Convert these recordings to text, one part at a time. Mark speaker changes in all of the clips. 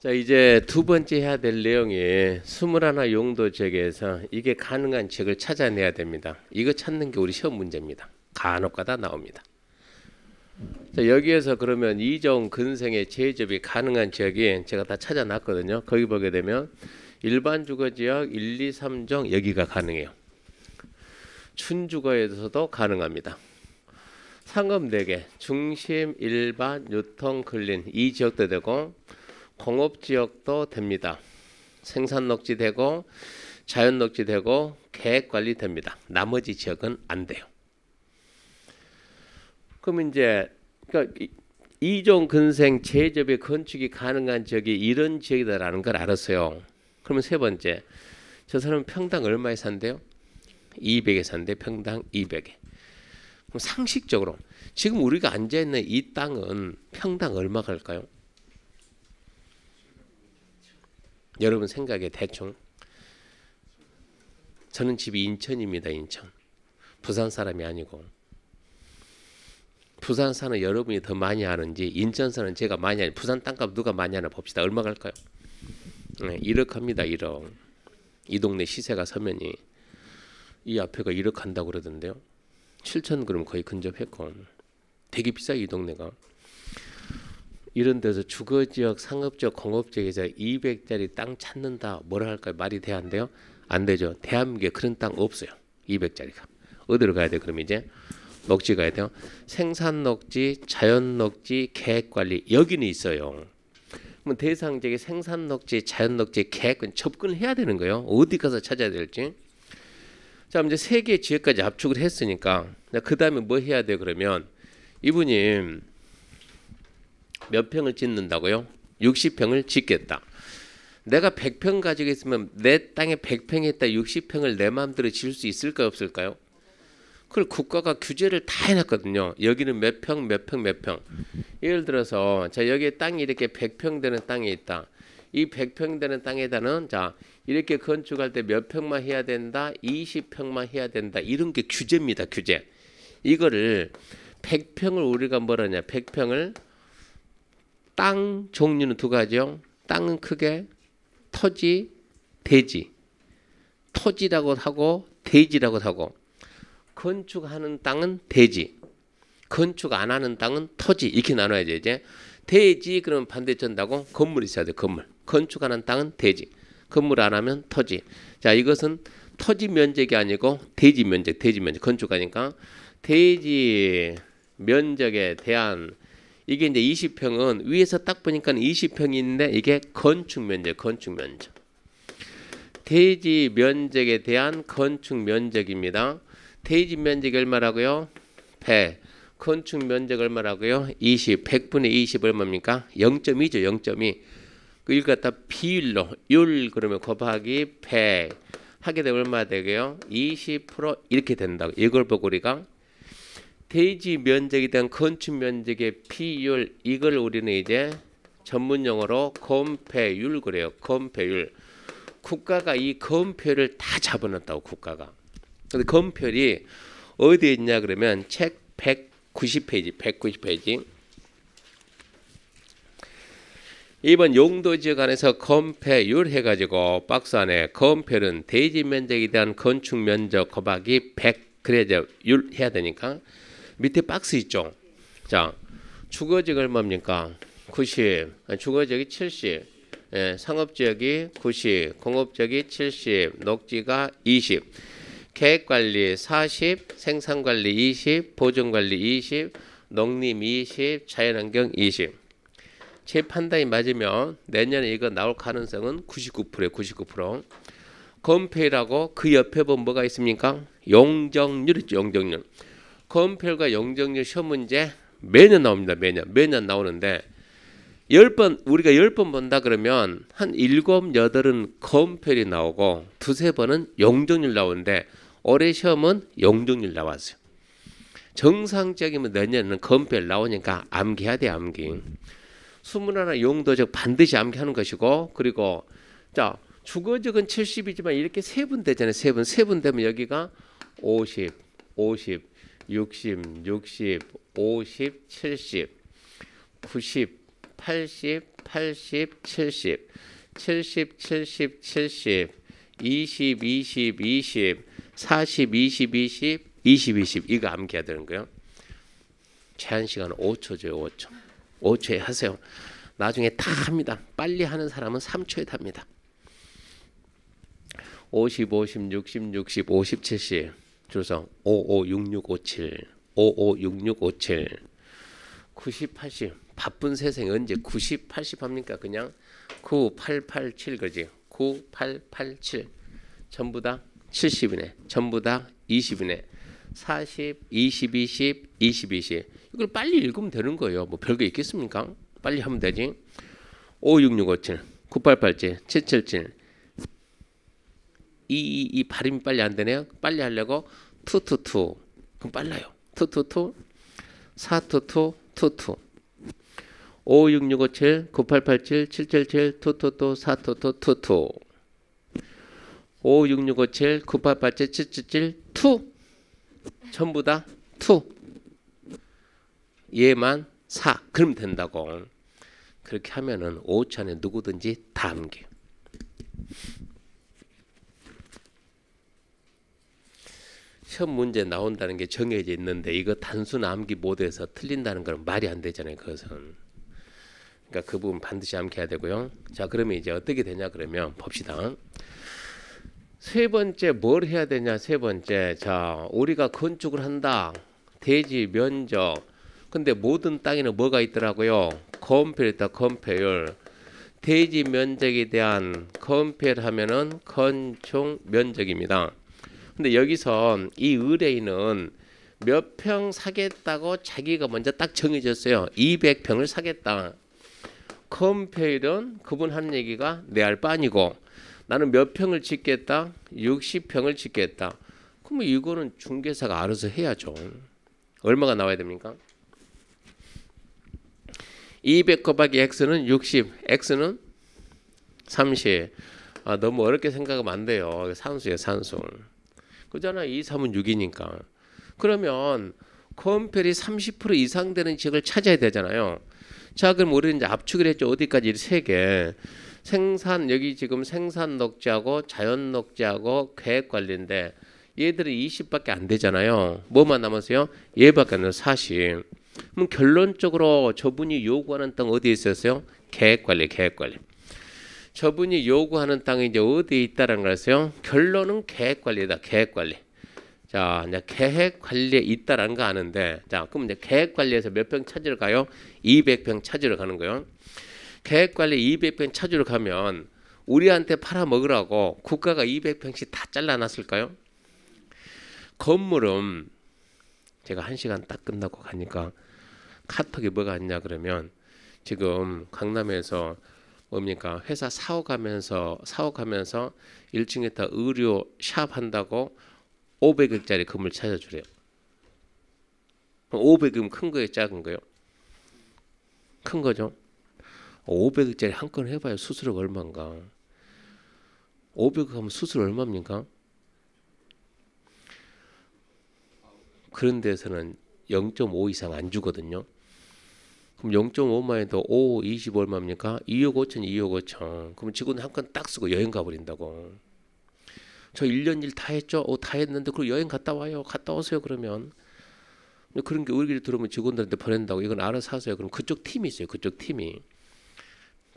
Speaker 1: 자, 이제 두 번째 해야 될 내용이 21 용도 지역에서 이게 가능한 지역을 찾아내야 됩니다. 이거 찾는 게 우리 시험 문제입니다. 간혹가다 나옵니다. 자, 여기에서 그러면 이종 근생의 재접이 가능한 지역이 제가 다 찾아놨거든요. 거기 보게 되면 일반 주거지역 1, 2, 3종 여기가 가능해요. 춘주거에서도 가능합니다. 상업 4개, 중심, 일반, 유통, 근린 이 지역도 되고 공업지역도 됩니다. 생산녹지 되고 자연녹지 되고 계획관리 됩니다. 나머지 지역은 안 돼요. 그럼 이제 그러니까 이종 근생 재접의 건축이 가능한 지역이 이런 지역이다라는 걸 알았어요. 그러면 세 번째, 저 사람은 평당 얼마에 산대요? 200에 산대. 평당 200에. 그럼 상식적으로 지금 우리가 앉아있는 이 땅은 평당 얼마 갈까요? 여러분 생각에 대충. 저는 집이 인천입니다. 인천. 부산 사람이 아니고. 부산 사는 여러분이 더 많이 아는지 인천 사는 제가 많이 아니. 부산 땅값 누가 많이 하나 봅시다. 얼마 갈까요? 네, 1억 합니다. 1억. 이 동네 시세가 서면이 이 앞에가 1억 한다고 그러던데요. 7천 그럼 거의 근접했고 되게 비싸 이 동네가. 이런 데서 주거지역, 상업지역, 공업지역에서 200짜리 땅 찾는다. 뭐라 할까요? 말이 돼 안 돼요? 안 되죠. 대한민국에 그런 땅 없어요. 200짜리가. 어디로 가야 돼요? 그럼 이제 녹지 가야 돼요. 생산녹지, 자연녹지, 계획관리 여기는 있어요. 그럼 대상지역에 생산녹지, 자연녹지, 계획관리 접근해야 되는 거예요. 어디 가서 찾아야 될지. 자, 이제 3개 지역까지 압축을 했으니까 그 다음에 뭐 해야 돼요? 그러면 이분이 몇 평을 짓는다고요? 60평을 짓겠다. 내가 100평 가지고 있으면 내 땅에 100평에 있다 60평을 내 마음대로 지을 수 있을까요? 없을까요? 그걸 국가가 규제를 다 해놨거든요. 여기는 몇 평, 몇 평, 몇 평. 예를 들어서 자 여기에 땅이 이렇게 100평 되는 땅이 있다. 이 100평 되는 땅에다는 자 이렇게 건축할 때 몇 평만 해야 된다. 20평만 해야 된다. 이런 게 규제입니다. 규제. 이거를 100평을 우리가 뭐라냐. 100평을 땅 종류는 2가지요. 땅은 크게 토지, 대지. 토지라고 하고 대지라고 하고 건축하는 땅은 대지. 건축 안 하는 땅은 토지. 이렇게 나눠야죠. 이제 대지 그러면 반대 전다고 건물이 있어야 돼. 건물. 건축하는 땅은 대지. 건물 안 하면 토지. 자, 이것은 토지 면적이 아니고 대지 면적, 대지 면적. 건축하니까 대지 면적에 대한 이게 이제 20평은 위에서 딱 보니까 20평인데 이게 건축 면적, 건축 면적. 대지 면적에 대한 건축 면적입니다. 대지 면적이 얼마라고요? 100. 건축 면적 얼마라고요? 20. 100분의 20 얼마입니까? 0.2죠. 0.2. 이걸 갖다 비율로 율 그러면 곱하기 100 하게 되면 얼마 되게요? 20% 이렇게 된다고. 이걸 보고 우리가 대지 면적에 대한 건축 면적의 비율 이걸 우리는 이제 전문 용어로 건폐율 그래요. 건폐율. 국가가 이 건폐율을 다 잡아놨다고 국가가. 근데 건폐율이 어디에 있냐 그러면 책 190페이지 190페이지 2번 용도지역 안에서 건폐율 해가지고 박스 안에 건폐율은 대지 면적에 대한 건축 면적 곱하기 100 그래야 율 해야 되니까 밑에 박스 있죠. 자, 주거지역 얼마입니까? 90. 주거지역이 70. 예, 상업지역이 90. 공업지역이 70. 녹지가 20. 계획관리 40. 생산관리 20. 보존관리 20. 농림 20. 자연환경 20. 제 판단이 맞으면 내년에 이거 나올 가능성은 99%예요. 99%. 건폐율하고 그 옆에 보면 뭐가 있습니까? 용적률 있죠. 용적률. 건폐율과 용적률 시험 문제 매년 나옵니다. 매년 나오는데 10번 우리가 10번 본다 그러면 한 7, 8은 건폐율이 나오고 2, 3번은 용적률 나오는데 올해 시험은 용적률 나왔어요. 정상적이면 내년에는 건폐율 나오니까 암기해야 돼. 암기. 21 용도적 반드시 암기하는 것이고 그리고 자 주거적은 70이지만 이렇게 세분 되잖아요. 세분 되면 여기가 50, 50 60, 60, 50, 70, 90, 80, 80, 70, 70, 70, 70, 20, 20, 20, 40, 20, 20, 20, 20 이거 암기해야 되는 거예요. 제한 시간은 5초죠. 5초. 5초에 하세요. 나중에 다 합니다. 빨리 하는 사람은 3초에 답니다. 50, 50, 60, 60, 50, 70 줄여서 55, 66, 57 55, 66, 57 90, 80 바쁜 세상에 언제 90, 80 합니까? 그냥 9, 8, 8, 7 그지? 9, 8, 8, 7 전부 다 70이네. 전부 다 20이네. 40, 20, 20, 20, 20 이걸 빨리 읽으면 되는 거예요. 뭐 별거 있겠습니까? 빨리 하면 되지. 5, 6, 6, 5, 7 9, 8, 8, 7 7, 7, 7 이 발음이 빨리 안 되네요. 빨리 하려고 2, 2, 2 그럼 빨라요. 2, 2, 2 4, 2, 2 2, 2 5, 6, 6, 5, 7 9, 8, 8, 7 7, 7, 7 2, 2, 2 4, 2, 2 2, 2 5, 6, 6, 5, 7 9, 8, 8, 7 7, 7, 7 2 전부 다 2 얘만 4 그러면 된다고. 그렇게 하면은 5초 안에 누구든지 다 암기해요. 시험 문제 나온다는 게 정해져 있는데 이거 단순 암기 모드에서 틀린다는 건 말이 안 되잖아요. 그것은. 그러니까 그 부분 반드시 암기해야 되고요. 자, 그러면 이제 어떻게 되냐 그러면 봅시다. 세 번째 뭘 해야 되냐. 세 번째 자 우리가 건축을 한다. 대지 면적 근데 모든 땅에는 뭐가 있더라고요. 건폐율 있다. 건폐율 대지 면적에 대한 건폐를 하면은 건축 면적입니다. 근데 여기서 이 의뢰인은 몇 평 사겠다고 자기가 먼저 딱 정해졌어요. 200평을 사겠다. 건폐율은 그분 하는 얘기가 내 알 바 아니고 나는 몇 평을 짓겠다. 60평을 짓겠다. 그러면 이거는 중개사가 알아서 해야죠. 얼마가 나와야 됩니까? 200 곱하기 x는 60, x는 30. 아, 너무 어렵게 생각하면 안 돼요. 산수예요, 산수. 그잖아. 2, 3은 6이니까. 그러면 건폐율이 30% 이상 되는 지역을 찾아야 되잖아요. 자, 그럼 우리는 이제 압축을 했죠. 어디까지? 3개. 생산, 여기 지금 생산 녹지하고 자연 녹지하고 계획 관리인데 얘들이 20밖에 안 되잖아요. 뭐만 남았어요? 얘밖에 안 돼요. 40. 그럼 결론적으로 저분이 요구하는 땅 어디에 있었어요? 계획 관리, 계획 관리. 저분이 요구하는 땅이 이제 어디에 있다라는 거였어요? 결론은 계획 관리다. 계획 관리. 자, 이제 계획 관리에 있다라는 거 아는데, 자, 그럼 이제 계획 관리에서 몇 평 찾으러 가요? 200평 찾으러 가는 거예요. 계획 관리 200평 찾으러 가면 우리한테 팔아 먹으라고 국가가 200평씩 다 잘라놨을까요? 건물은 제가 1시간 딱 끝나고 가니까 카톡에 뭐가 왔냐 그러면 지금 강남에서 뭡니까 회사 사옥하면서 1층에다 의료 샵 한다고 500억짜리 건물 찾아주래요. 500은 큰 거예요, 작은 거예요? 큰 거죠. 500억짜리 한 건 해봐요. 수수료가 얼마인가? 500억 하면 수수료 얼마입니까? 그런 데서는 0.5 이상 안 주거든요. 그럼 0.5만 해도 5, 20 얼마입니까? 2억 5천, 2억 5천. 그럼 직원 한 건 딱 쓰고 여행 가버린다고. 저 1년 일 다 했죠? 다 했는데 그럼 여행 갔다 와요. 갔다 오세요 그러면. 그런 게 우리끼리 들어오면 직원들한테 보낸다고. 이건 알아서 하세요. 그럼 그쪽 팀이 있어요. 그쪽 팀이.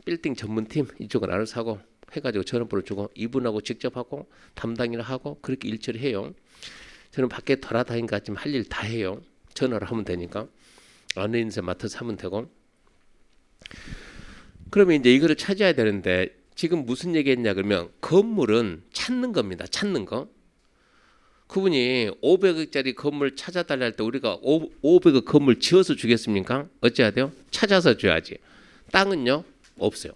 Speaker 1: 빌딩 전문팀 이쪽은 알아서 하고 해가지고 전화번호 주고 이분하고 직접 하고 담당일 하고 그렇게 일 처리해요. 저는 밖에 돌아다니니까 지금 할 일 다 해요. 전화로 하면 되니까. 안에 있는 사람 맡아서 하면 되고. 그러면 이제 이거를 찾아야 되는데 지금 무슨 얘기했냐 그러면 건물은 찾는 겁니다. 찾는 거. 그분이 500억짜리 건물 찾아달라 할 때 우리가 500억 건물 지어서 주겠습니까? 어찌해야 돼요? 찾아서 줘야지. 땅은요? 없어요.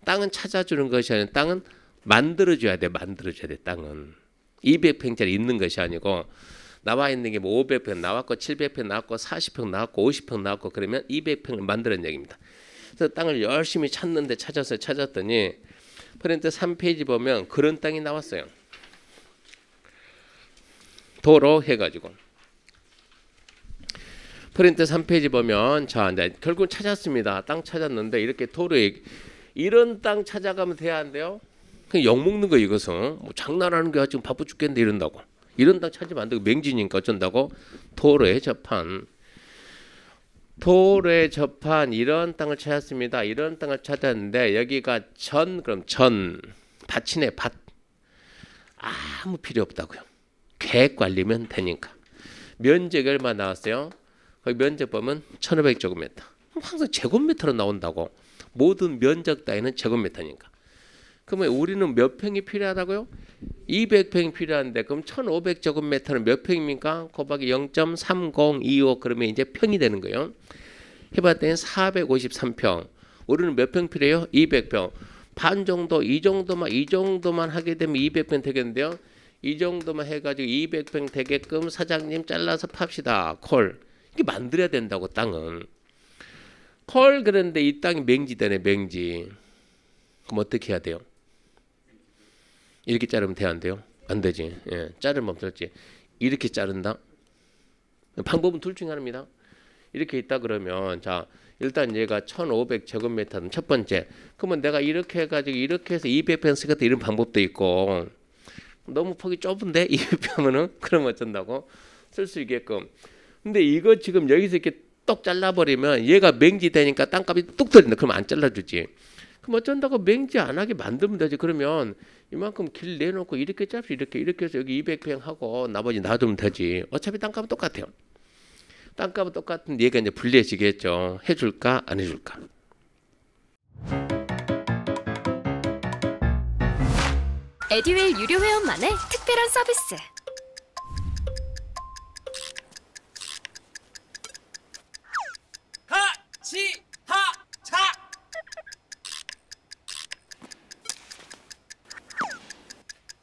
Speaker 1: 땅은 찾아주는 것이 아니라 땅은 만들어줘야 돼. 만들어줘야 돼. 땅은 200평짜리 있는 것이 아니고 나와 있는 게 뭐 500평 나왔고 700평 나왔고 40평 나왔고 50평 나왔고 그러면 200평을 만드는 얘기입니다. 그래서 땅을 열심히 찾는데 찾았더니 프린트 3페이지 보면 그런 땅이 나왔어요. 도로 해가지고 프린트 3페이지 보면 자, 이제 결국 찾았습니다. 땅 찾았는데 이렇게 도로에 이런 땅 찾아가면 돼야 안 돼요? 그냥 욕먹는 거 이것은 뭐 장난하는 게 지금 바빠 죽겠는데 이런다고. 이런 땅 찾으면 안 되고 맹지니까 어쩐다고? 도로에 접한 이런 땅을 찾았습니다. 이런 땅을 찾았는데 여기가 그럼 전 밭이네. 밭 아무 필요 없다고요. 계획 관리면 되니까. 면적이 얼마 나왔어요? 거기 면적 보면 1500제곱미터. 항상 제곱미터로 나온다고. 모든 면적 따위는 제곱미터니까. 그러면 우리는 몇 평이 필요하다고요? 200평이 필요한데 그럼 1500제곱미터는 몇 평입니까? 곱하기 0.3025 그러면 이제 평이 되는 거예요. 해봤더니 453평. 우리는 몇 평 필요해요? 200평. 반 정도 이 정도만 하게 되면 200평 되겠는데요. 이 정도만 해가지고 200평 되게끔 사장님 잘라서 팝시다. 콜. 이게 만들어야 된다고 땅은. 콜 그런데 이 땅이 맹지되네. 맹지. 그럼 어떻게 해야 돼요? 이렇게 자르면 돼 안 돼요? 안 되지. 예, 자르면 없을지. 이렇게 자른다. 방법은 둘 중에 하나입니다. 이렇게 있다 그러면 자 일단 얘가 1500제곱미터는 첫 번째. 그러면 내가 이렇게 해가지고 이렇게 해서 200평 쓰겠다 이런 방법도 있고 너무 폭이 좁은데 200평은 그럼 어쩐다고 쓸 수 있게끔. 근데 이거 지금 여기서 이렇게 똑 잘라버리면 얘가 맹지 되니까 땅값이 뚝 떨어진다. 그럼 안 잘라주지. 그럼 어쩐다고 맹지 안 하게 만들면 되지. 그러면 이만큼 길 내놓고 이렇게 짧지 이렇게 해서 여기 200평 하고 나머지 놔두면 되지. 어차피 땅값은 똑같아요. 땅값은 똑같은데 얘가 이제 불리해지겠죠. 해줄까 안 해줄까.
Speaker 2: 에듀윌 유료 회원만의 특별한 서비스.
Speaker 3: 하치하차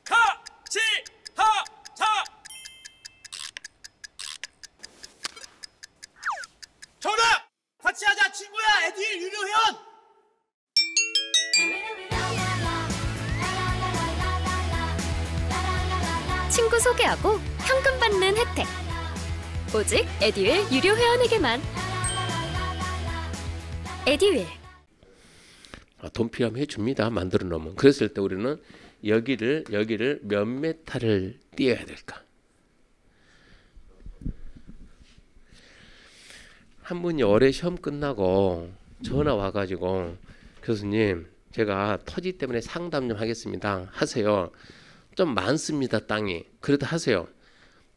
Speaker 3: 하치하차 정답! 같이 하자 친구야 에듀윌 유료 회원!
Speaker 2: 친구 소개하고 현금 받는 혜택. 오직 에듀윌 유료 회원에게만. 에듀윌.
Speaker 1: 돈 필요하면 해줍니다. 만들어 놓으면. 그랬을 때 우리는 여기를 몇 메타를 띄어야 될까? 한 분이 올해 시험 끝나고 전화 와가지고 교수님 제가 토지 때문에 상담 좀 하겠습니다. 하세요. 좀 많습니다. 땅이. 그래도 하세요.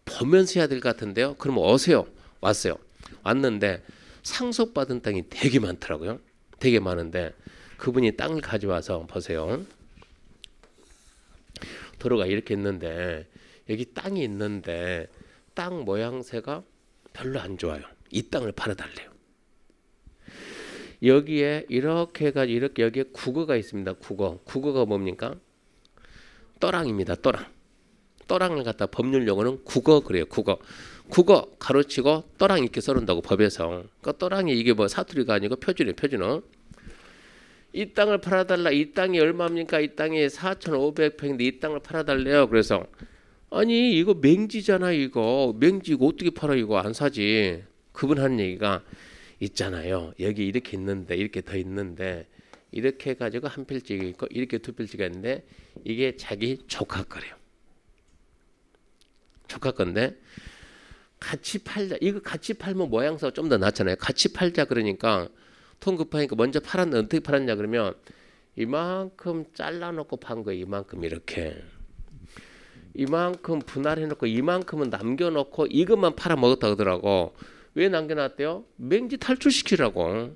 Speaker 1: 보면서 해야 될 것 같은데요. 그럼 오세요. 왔어요. 왔는데 상속받은 땅이 되게 많더라고요. 되게 많은데 그분이 땅을 가져와서 보세요. 도로가 이렇게 있는데 여기 땅이 있는데 땅 모양새가 별로 안 좋아요. 이 땅을 팔아달래요. 여기에 이렇게 해가지고 이렇게 여기에 국어가 있습니다. 국어가 뭡니까? 떠랑입니다. 떠랑을 갖다 법률 용어는 국어 그래요. 국어 가로치고 떠랑 이렇게 써놓는다고 법에서. 그러니까 떠랑이 이게 뭐 사투리가 아니고 표준이에요. 표준어. 이 땅을 팔아달라. 이 땅이 얼마입니까? 이 땅이 4,500평인데 이 땅을 팔아달래요. 그래서 아니 이거 맹지잖아. 이거 맹지 이거 어떻게 팔아? 이거 안 사지. 그분 하는 얘기가 있잖아요. 여기 이렇게 있는데 이렇게 더 있는데 이렇게 해가지고 한 필지가 있고 이렇게 두 필지가 있는데 이게 자기 조카 거래요. 조카 건데 같이 팔자. 이거 같이 팔면 모양새가 좀 더 낫잖아요. 같이 팔자 그러니까 돈 급하니까 먼저 팔았는데 어떻게 팔았냐 그러면 이만큼 잘라놓고 판 거예요. 이만큼 이렇게. 이만큼 분할해놓고 이만큼은 남겨놓고 이것만 팔아먹었다 그러더라고. 왜 남겨놨대요? 맹지 탈출시키라고.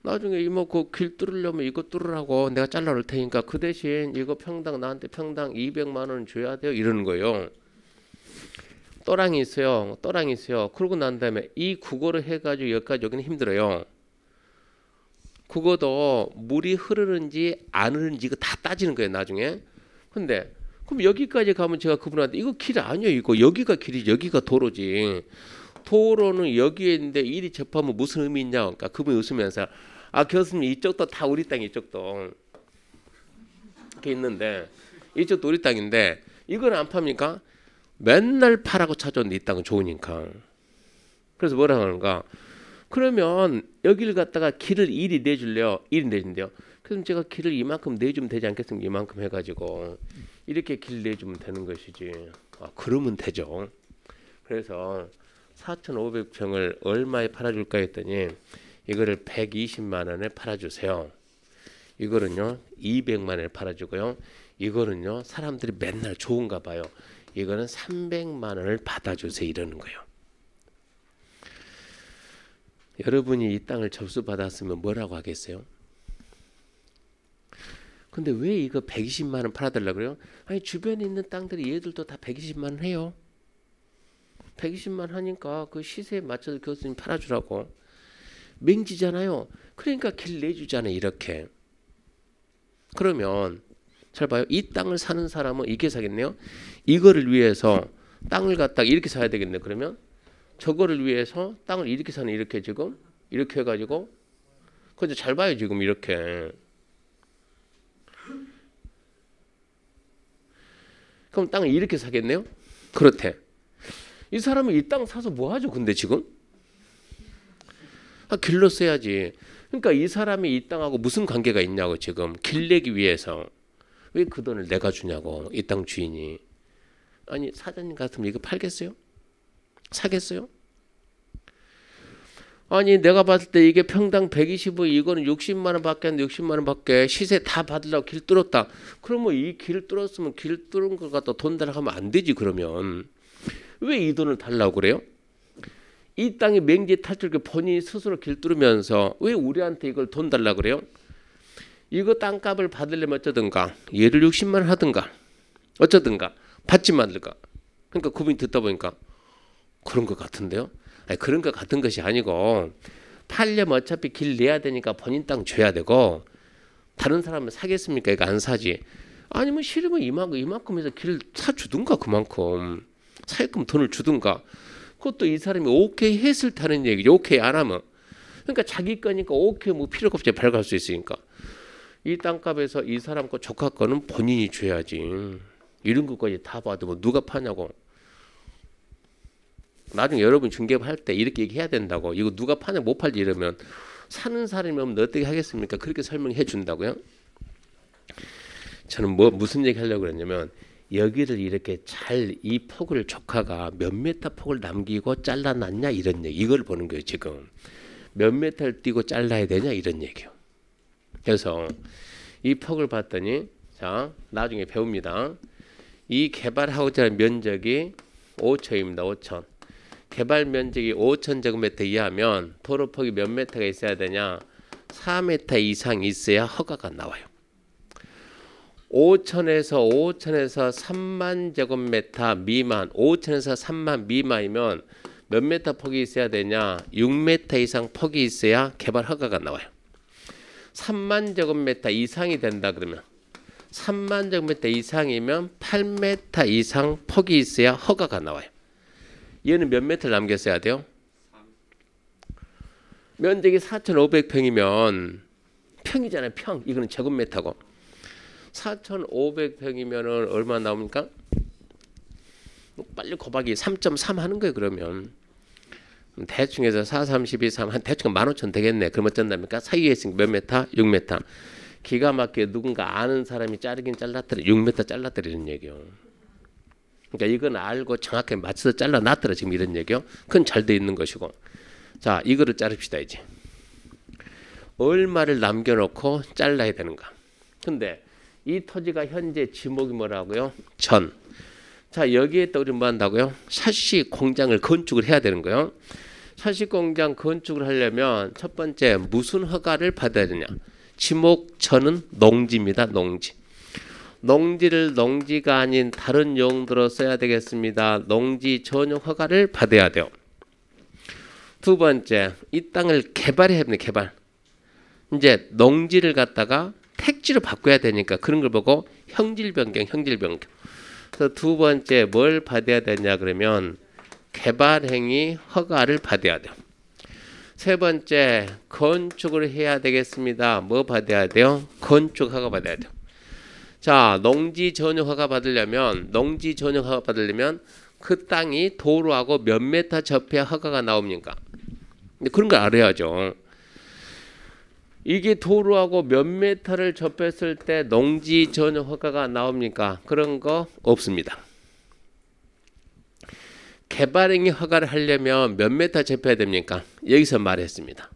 Speaker 1: 나중에 이모 그 길 뚫으려면 이거 뚫으라고 내가 잘라놓을 테니까 그 대신 이거 평당 나한테 평당 200만 원 줘야 돼요. 이러는 거예요. 떠랑이 있어요. 그러고 난 다음에 이 국어를 해가지고 여기까지 여기는 힘들어요. 국어도 물이 흐르는지 안 흐르는지 이거 다 따지는 거예요. 나중에. 근데 그럼 여기까지 가면 제가 그분한테 이거 길 아니에요. 이거 여기가 길이지. 여기가 도로지. 도로는 여기에 있는데 이리 접하면 무슨 의미 있냐. 그러니까 그분이 웃으면서 아 교수님 이쪽도 다 우리 땅 이쪽도 이렇게 있는데 이쪽도 우리 땅인데 이건 안 팝니까? 맨날 파라고 찾아오는데 이 땅은 좋으니까. 그래서 뭐라고 하는가? 그러면 여기를 갖다가 길을 1이 내줄래요? 1이 내준대요. 그럼 제가 길을 이만큼 내주면 되지 않겠습니까? 이만큼 해가지고 이렇게 길 내주면 되는 것이지. 그러면 되죠. 그래서 4,500평을 얼마에 팔아줄까 했더니 이거를 120만 원에 팔아주세요. 이거는요 200만 원에 팔아주고요. 이거는요 사람들이 맨날 좋은가 봐요. 이거는 300만 원을 받아주세요 이러는 거예요. 여러분이 이 땅을 접수받았으면 뭐라고 하겠어요? 근데 왜 이거 120만 원 팔아달라고 그래요? 아니 주변에 있는 땅들이 얘들도 다 120만 원 해요. 120만 원 하니까 그 시세에 맞춰서 교수님 팔아주라고. 맹지잖아요. 그러니까 길 내주잖아요 이렇게. 그러면 잘 봐요. 이 땅을 사는 사람은 이렇게 사겠네요. 이거를 위해서 땅을 갖다가 이렇게 사야 되겠네. 그러면 저거를 위해서 땅을 이렇게 사는 이렇게 지금 이렇게 해가지고 그죠? 잘 봐요 지금 이렇게. 그럼 땅을 이렇게 사겠네요. 그렇대. 이 사람은 이 땅 사서 뭐 하죠? 근데 지금 길러 써야지. 그러니까 이 사람이 이 땅하고 무슨 관계가 있냐고 지금 길 내기 위해서. 왜 그 돈을 내가 주냐고 이 땅 주인이. 아니 사장님 같으면 이거 팔겠어요? 사겠어요? 아니 내가 봤을 때 이게 평당 125 이거는 60만 원밖에 안 돼. 60만 원밖에 시세 다 받으려고 길 뚫었다. 그러면 이 길 뚫었으면 길 뚫은 걸 갖다 돈 달라고 하면 안 되지. 그러면 왜 이 돈을 달라고 그래요? 이 땅이 맹지 탈출 본인이 스스로 길 뚫으면서 왜 우리한테 이걸 돈 달라고 그래요? 이거 땅값을 받으려면 어쩌든가 얘를 60만 원 하든가 어쩌든가 받지 말든가. 그러니까 그분이 듣다 보니까 그런 것 같은데요. 아니, 그런 것 같은 것이 아니고 팔려면 어차피 길 내야 되니까 본인 땅 줘야 되고 다른 사람은 사겠습니까? 이거 안 사지. 아니면 싫으면 이만큼 해서 길 사주든가 그만큼 사게끔 돈을 주든가. 그것도 이 사람이 오케이 했을 때 하는 얘기죠. 오케이 안 하면. 그러니까 자기 거니까 오케이 뭐 필요가 없이 발갈 수 있으니까. 이 땅값에서 이 사람 거 조카 거는 본인이 줘야지. 이런 것까지 다 받으면 누가 파냐고. 나중에 여러분 중개할 때 이렇게 얘기해야 된다고. 이거 누가 파냐 못 팔지 이러면 사는 사람이 없는데 어떻게 하겠습니까? 그렇게 설명해 준다고요. 저는 무슨 얘기 하려고 그랬냐면 여기를 이렇게 잘 이 폭을 조카가 몇 메타 폭을 남기고 잘라놨냐 이런 얘기. 이걸 보는 거예요 지금. 몇 메타를 띄고 잘라야 되냐 이런 얘기요. 그래서 이 폭을 봤더니 자 나중에 배웁니다. 이 개발하고자 하는 면적이 5천입니다. 5천. 개발 면적이 5천 제곱미터 이하면 도로 폭이 몇 메타가 있어야 되냐? 4m 이상 있어야 허가가 나와요. 5천에서 3만 제곱미터 미만, 5천에서 3만 미만이면 몇 메타 폭이 있어야 되냐? 6m 이상 폭이 있어야 개발 허가가 나와요. 3만 제곱미터 이상이 된다 그러면 3만 제곱미터 이상이면 8m 이상 폭이 있어야 허가가 나와요. 얘는 몇 메타를 남겼어야 돼요? 면적이 4,500평이면 평이잖아요. 평. 이거는 제곱미터고 4,500평이면은 얼마 나옵니까? 빨리 곱하기 3.3 하는 거예요. 그러면 대충 해서 4, 3, 12, 3 한 대충 15,000 되겠네. 그럼 어쩐답니까? 사이에 있으니까 몇 메타? 6m. 기가 막히게 누군가 아는 사람이 자르긴 잘랐더라. 6m 잘랐더라 이런 얘기요. 그러니까 이건 알고 정확하게 맞춰서 잘라놨더라 지금 이런 얘기요. 그건 잘 돼 있는 것이고. 자 이거를 자릅시다 이제. 얼마를 남겨놓고 잘라야 되는가. 근데 이 토지가 현재 지목이 뭐라고요? 전. 자 여기에 또 우리 뭐 한다고요? 샤시 공장을 건축을 해야 되는 거예요. 샤시 공장 건축을 하려면 첫 번째 무슨 허가를 받아야 되냐? 지목 전은 농지입니다. 농지. 농지를 농지가 아닌 다른 용도로 써야 되겠습니다. 농지 전용 허가를 받아야 돼요. 두 번째, 이 땅을 개발해야 됩니다. 개발. 이제 농지를 갖다가 택지로 바꿔야 되니까 그런 걸 보고 형질 변경. 그래서 두 번째 뭘 받아야 되냐 그러면 개발 행위 허가를 받아야 돼요. 세 번째 건축을 해야 되겠습니다. 뭐 받아야 돼요? 건축 허가 받아야 돼요. 자, 농지 전용 허가 받으려면 그 땅이 도로하고 몇 메타 접해야 허가가 나옵니까? 근데 그런 걸 알아야죠. 이게 도로하고 몇 메타를 접했을 때 농지 전용 허가가 나옵니까? 그런 거 없습니다. 개발행위 허가를 하려면 몇 메타 접해야 됩니까? 여기서 말했습니다.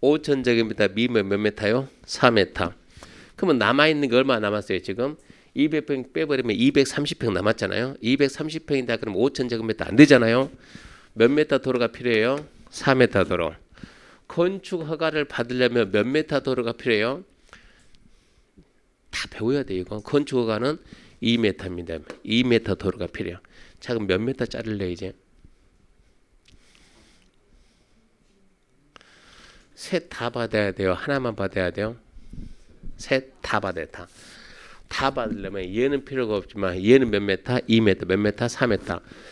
Speaker 1: 5,000제곱미터 미면 몇 메타요? 4메타. 그러면 남아있는 게 얼마 남았어요? 지금 200평 빼버리면 230평 남았잖아요. 230평이다 그럼 5,000제곱미터 안 되잖아요. 몇 메타 도로가 필요해요? 4메타 도로. 건축 허가를 받으려면 몇 메타 도로가 필요해요? 다 배워야 돼요. 이거 건축 허가는 2m입니다. 2m 도로가 필요해요. 자, 그럼 몇 메타 자를래 이제? 셋 다 받아야 돼요? 하나만 받아야 돼요? 셋 다 받아야 다. 다 받으려면 얘는 필요가 없지만 얘는 몇 메타? 2m, 몇 메타? 4m.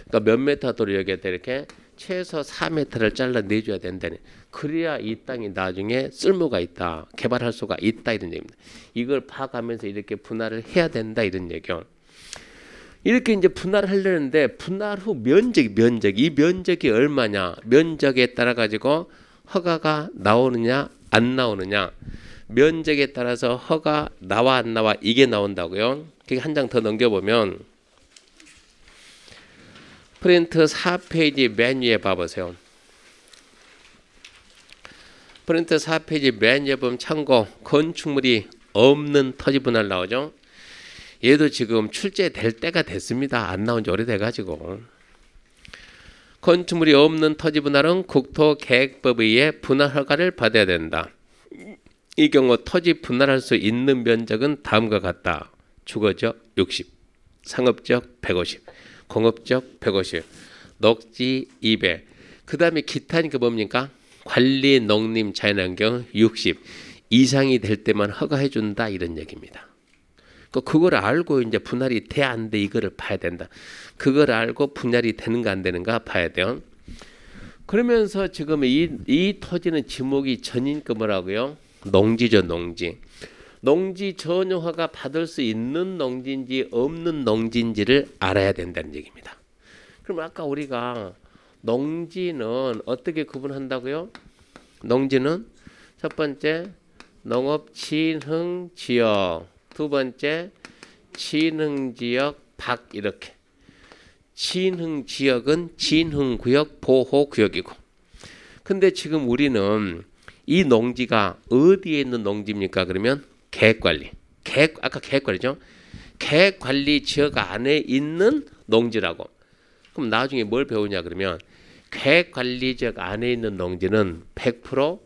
Speaker 1: 그러니까 몇 메타 도로 여기에다 이렇게 최소 4m를 잘라내줘야 된다니. 그래야 이 땅이 나중에 쓸모가 있다. 개발할 수가 있다 이런 얘기입니다. 이걸 파가면서 이렇게 분할을 해야 된다 이런 얘기요. 이렇게 이제 분할을 하려는데 분할 후 면적 이 면적이 얼마냐 면적에 따라 가지고 허가가 나오느냐 안 나오느냐 면적에 따라서 허가 나와 안 나와 이게 나온다고요. 한 장 더 넘겨보면 프린트 4페이지 맨 위에 봐보세요. 프린트 4페이지 맨 위에 보면 참고 건축물이 없는 토지 분할 나오죠. 얘도 지금 출제될 때가 됐습니다. 안 나온 지 오래돼가지고. 건축물이 없는 토지 분할은 국토계획법에 의해 분할 허가를 받아야 된다. 이 경우 토지 분할할 수 있는 면적은 다음과 같다. 주거적 60, 상업적 150, 공업적 150, 녹지 200. 그 다음에 기타니까 뭡니까? 관리, 농림, 자연환경 60 이상이 될 때만 허가해 준다 이런 얘기입니다. 그걸 알고 이제 분할이 돼 안 돼 이거를 봐야 된다. 그걸 알고 분할이 되는가 안 되는가 봐야 돼요. 그러면서 지금 이 토지는 지목이 전인가 뭐라고요? 농지죠, 농지. 농지 전용 허가 받을 수 있는 농지인지 없는 농지인지를 알아야 된다는 얘기입니다. 그럼 아까 우리가 농지는 어떻게 구분한다고요? 농지는 첫 번째 농업 진흥 지역, 두 번째 진흥 지역 밖 이렇게. 진흥 지역은 진흥 구역 보호 구역이고. 근데 지금 우리는 이 농지가 어디에 있는 농지입니까? 그러면 계획관리. 아까 계획관리죠. 계획관리 지역 안에 있는 농지라고. 그럼 나중에 뭘 배우냐 그러면 계획관리 지역 안에 있는 농지는 100%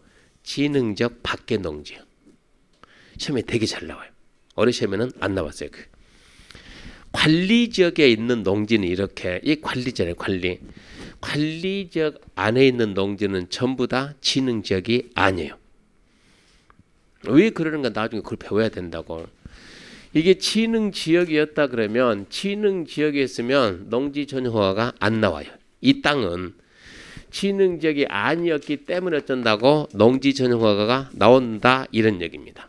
Speaker 1: 진흥지역 밖의 농지예요. 시험에 되게 잘 나와요. 어려 시험에는 안 나왔어요. 관리 지역에 있는 농지는 이렇게 이 관리잖아요. 관리 지역 안에 있는 농지는 전부 다 진흥 지역이 아니에요. 왜 그러는가 나중에 그걸 배워야 된다고. 이게 진흥 지역이었다 그러면 진흥 지역에 있으면 농지 전용 허가가 안 나와요. 이 땅은 진흥 지역이 아니었기 때문에 어쩐다고 농지 전용 허가가 나온다 이런 얘기입니다.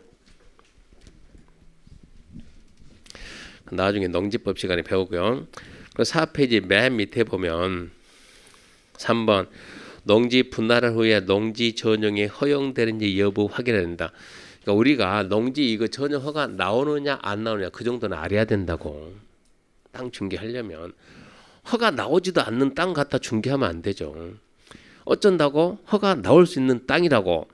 Speaker 1: 나중에 농지법 시간에 배우고요. 그 4페이지 맨 밑에 보면 3번 농지 분할 후에 농지 전용이 허용되는지 여부 확인해야 된다. 그러니까 우리가 농지 이거 전용 허가 나오느냐 안 나오느냐 그 정도는 알아야 된다고. 땅 중개하려면 허가 나오지도 않는 땅 갖다 중개하면 안 되죠. 어쩐다고 허가 나올 수 있는 땅이라고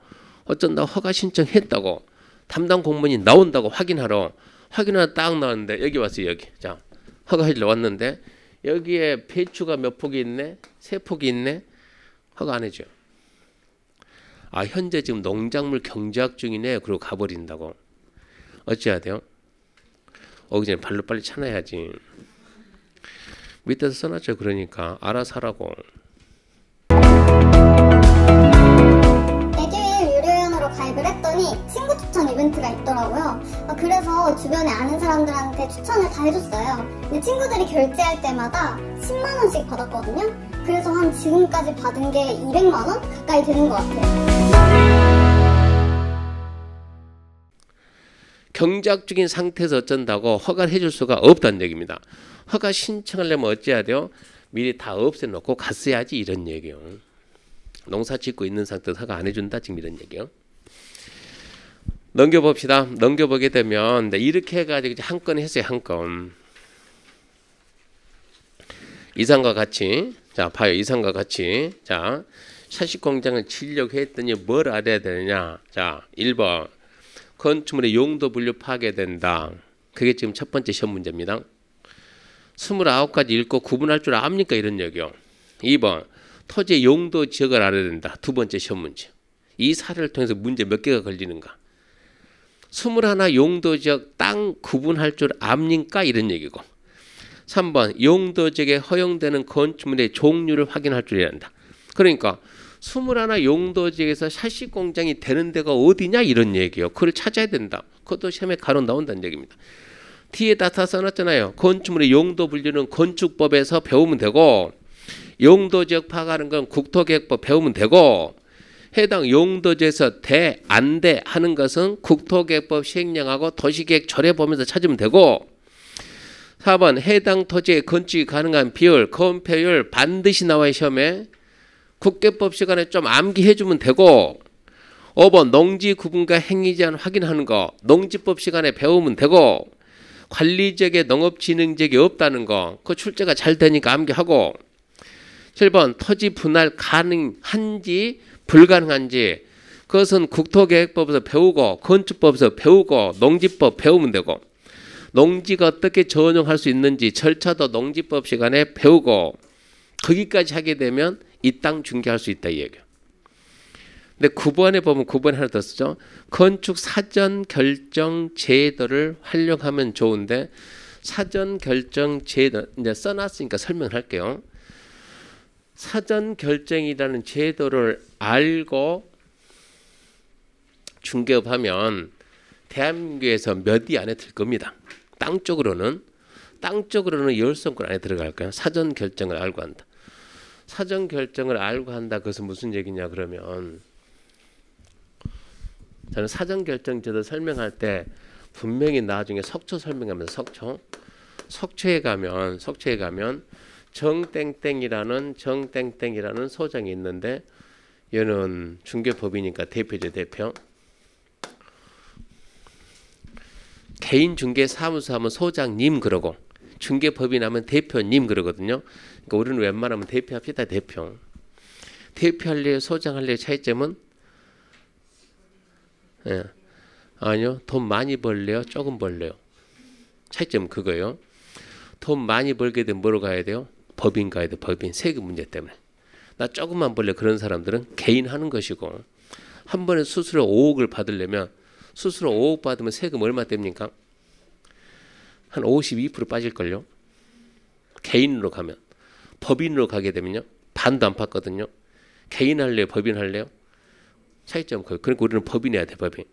Speaker 1: 어쩐다고 허가 신청했다고 담당 공무원이 나온다고 확인하러 딱 나왔는데 여기 왔어요. 여기 자 허가해주러 왔는데 여기에 배추가 몇 폭이 있네? 3폭이 있네? 허가 안 해줘요. 아 현재 지금 농작물 경작 중이네. 그러고 가버린다고. 어찌해야 돼요? 오기 전에 발로 빨리 차놔야지. 밑에서 써놨죠. 그러니까 알아서 하라고.
Speaker 4: 에듀윌 유료회원으로 가입을 했더니 친구 추천 이벤트가 있더라고요. 그래서 주변에 아는 사람들한테 추천을 다 해줬어요. 근데 친구들이 결제할 때마다 10만원씩 받았거든요. 그래서 한 지금까지 받은 게 200만원 가까이 되는 것 같아요.
Speaker 1: 경작 중인 상태에서 어쩐다고 허가를 해줄 수가 없다는 얘기입니다. 허가 신청하려면 어찌해야 돼요? 미리 다 없애놓고 갔어야지 이런 얘기요. 농사 짓고 있는 상태에서 허가 안 해준다 지금 이런 얘기요. 넘겨봅시다. 넘겨보게 되면 이렇게 해가지고 한 건 했어요. 한 건. 이상과 같이 자 봐요. 이상과 같이 자 샤식 공장을 지으려고 했더니 뭘 알아야 되느냐. 자 1번 건축물의 용도 분류 파괴된다. 그게 지금 첫 번째 시험 문제입니다. 29가지 읽고 구분할 줄 압니까? 이런 얘기요. 2번 토지의 용도 지역을 알아야 된다. 두 번째 시험 문제. 이 사례를 통해서 문제 몇 개가 걸리는가. 21 용도 지역 땅 구분할 줄 압니까? 이런 얘기고. 3번 용도 지역에 허용되는 건축물의 종류를 확인할 줄 알아야 한다. 그러니까 21 용도 지역에서 샤식 공장이 되는 데가 어디냐 이런 얘기예요. 그걸 찾아야 된다. 그것도 시험에 가로 나온다는 얘기입니다. 뒤에다 다 써놨잖아요. 건축물의 용도 분류는 건축법에서 배우면 되고 용도 지역 파악하는 건 국토계획법 배우면 되고 해당 용도지에서 돼, 안 돼 하는 것은 국토계획법 시행령하고 도시계획 조례 보면서 찾으면 되고 4번 해당 토지에 건축이 가능한 비율, 건폐율 반드시 나와요. 시험에. 국계법 시간에 좀 암기해 주면 되고 5번 농지 구분과 행위 제한 확인하는 거 농지법 시간에 배우면 되고 관리지역에 농업진흥지역이 없다는 거 그 출제가 잘 되니까 암기하고 7번 토지 분할 가능한지 불가능한지 그것은 국토계획법에서 배우고 건축법에서 배우고 농지법 배우면 되고 농지가 어떻게 전용할 수 있는지 절차도 농지법 시간에 배우고 거기까지 하게 되면 이 땅 중개할 수 있다 이 얘기예요. 근데 9번에 보면 9번에 하나 더 쓰죠. 건축 사전 결정 제도를 활용하면 좋은데 사전 결정 제도 이제 써놨으니까 설명을 할게요. 사전 결정이라는 제도를 알고 중개업하면 대한민국에서 몇 위 안에 들 겁니다. 땅 쪽으로는 10선권 안에 들어갈 거예요. 사전 결정을 알고 한다. 사전 결정을 알고 한다. 그것은 무슨 얘기냐 그러면 저는 사전 결정 제도 설명할 때 분명히 나중에 속초 설명하면서 속초에 가면 정땡땡이라는 소장이 있는데 얘는 중개법이니까 대표죠. 대표. 개인 중개 사무소 하면 소장님 그러고 중개법인 하면 대표님 그러거든요. 그러니까 우리는 웬만하면 대표합시다. 대표. 대표할래요? 소장할래요? 차이점은? 예. 아니요. 돈 많이 벌래요? 조금 벌래요? 차이점은 그거예요. 돈 많이 벌게 되면 뭐로 가야 돼요? 법인 가야 돼. 법인. 세금 문제 때문에. 나 조금만 벌래 그런 사람들은 개인 하는 것이고 한 번에 수수료 5억을 받으려면 수수료 5억 받으면 세금 얼마 뗍니까? 한 52% 빠질걸요. 개인으로 가면. 법인으로 가게 되면요. 반도 안 받거든요. 개인 할래요? 법인 할래요? 차이점 거예요. 그러니까 우리는 법인 해야 돼. 법인.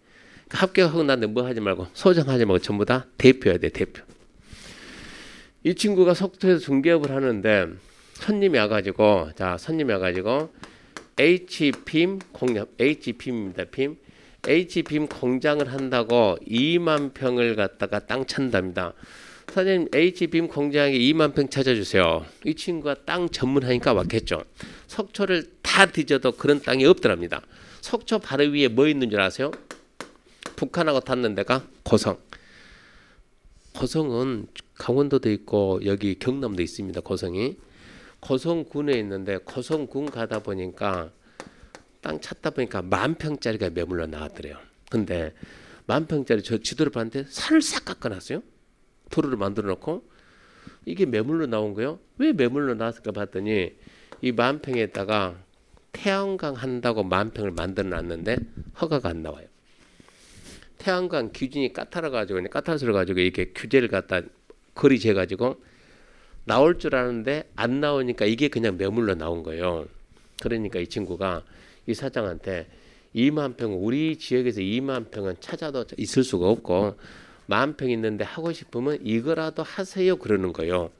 Speaker 1: 그러니까 합격하고 나는데 뭐 하지 말고 소장하지 말고 전부 다 대표해야 돼. 대표. 이 친구가 속초에서 중개업을 하는데 손님이 와가지고 H빔 공장 H빔입니다. 빔. H빔 공장을 한다고 2만 평을 갖다가 땅 찬답니다. 사장님 H빔 공장에 2만 평 찾아주세요. 이 친구가 땅 전문하니까 왔겠죠. 속초를 다 뒤져도 그런 땅이 없더랍니다. 속초 바로 위에 뭐 있는 줄 아세요? 북한하고 닿는 데가 고성. 고성은 강원도도 있고 여기 경남도 있습니다. 고성이. 고성군에 있는데 고성군 가다 보니까 땅 찾다 보니까 10,000평짜리가 매물로 나왔더래요. 근데 10,000평짜리 저 지도를 봤는데 산을 싹 깎아놨어요. 도로를 만들어 놓고 이게 매물로 나온 거예요. 왜 매물로 나왔을까 봤더니 이 10,000평에다가 태양광 한다고 10,000평을 만들어 놨는데 허가가 안 나와요. 태양광 기준이 까탈어가지고 이렇게 규제를 갖다 거리 재가지고 나올 줄 아는데 안 나오니까 이게 그냥 매물로 나온 거예요. 그러니까 이 친구가 이 사장한테 2만 평 우리 지역에서 2만 평은 찾아도 있을 수가 없고 10,000평 있는데 하고 싶으면 이거라도 하세요 그러는 거예요.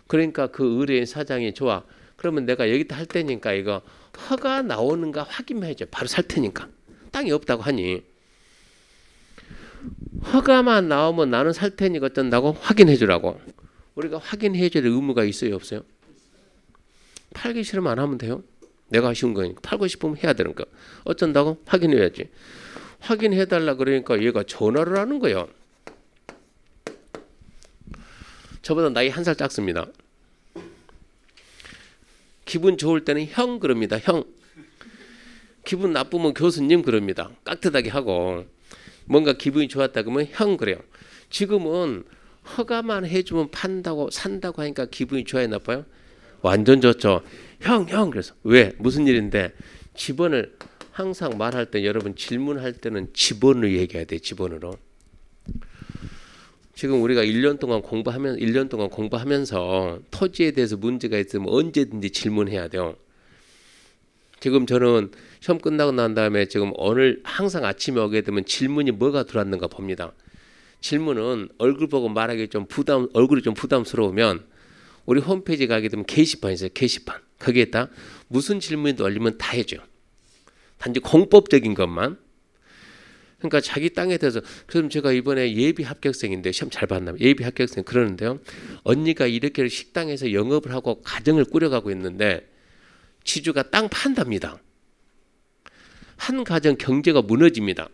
Speaker 1: 그러니까 그 의뢰인 사장이 좋아. 그러면 내가 여기다 할 테니까 이거 허가 나오는가 확인해야죠. 바로 살 테니까. 땅이 없다고 하니 허가만 나오면 나는 살 테니까 어쩐다고 확인해 주라고. 우리가 확인해 줄 의무가 있어요 없어요? 팔기 싫으면 안 하면 돼요. 내가 아쉬운 거니까. 팔고 싶으면 해야 되는 거. 어쩐다고? 확인해야지. 확인해달라 그러니까 얘가 전화를 하는 거예요. 저보다 나이 한 살 작습니다. 기분 좋을 때는 형 그럽니다. 형. 기분 나쁘면 교수님 그럽니다. 깍듯하게 하고. 뭔가 기분이 좋았다 그러면 형 그래요. 지금은 허가만 해주면 판다고 산다고 하니까 기분이 좋아요, 나빠요? 완전 좋죠. 형. 그래서 왜? 무슨 일인데? 집원을 항상 말할 때 여러분 질문할 때는 집원을 얘기해야 돼. 집원으로. 지금 우리가 1년 동안 공부하면서 토지에 대해서 문제가 있으면 언제든지 질문해야 돼요. 지금 저는 시험 끝나고 난 다음에 지금 오늘 항상 아침에 오게 되면 질문이 뭐가 들어왔는가 봅니다. 질문은 얼굴 보고 말하기 얼굴이 좀 부담스러우면 우리 홈페이지 가게 되면 게시판 있어요. 게시판. 거기에다 무슨 질문이 올리면 다 해줘요. 단지 공법적인 것만. 그러니까 자기 땅에 대해서 그럼 제가 이번에 예비 합격생인데 시험 잘 봤나요? 예비 합격생 그러는데요. 언니가 이렇게 식당에서 영업을 하고 가정을 꾸려가고 있는데 지주가 땅 판답니다. 한 가정 경제가 무너집니다.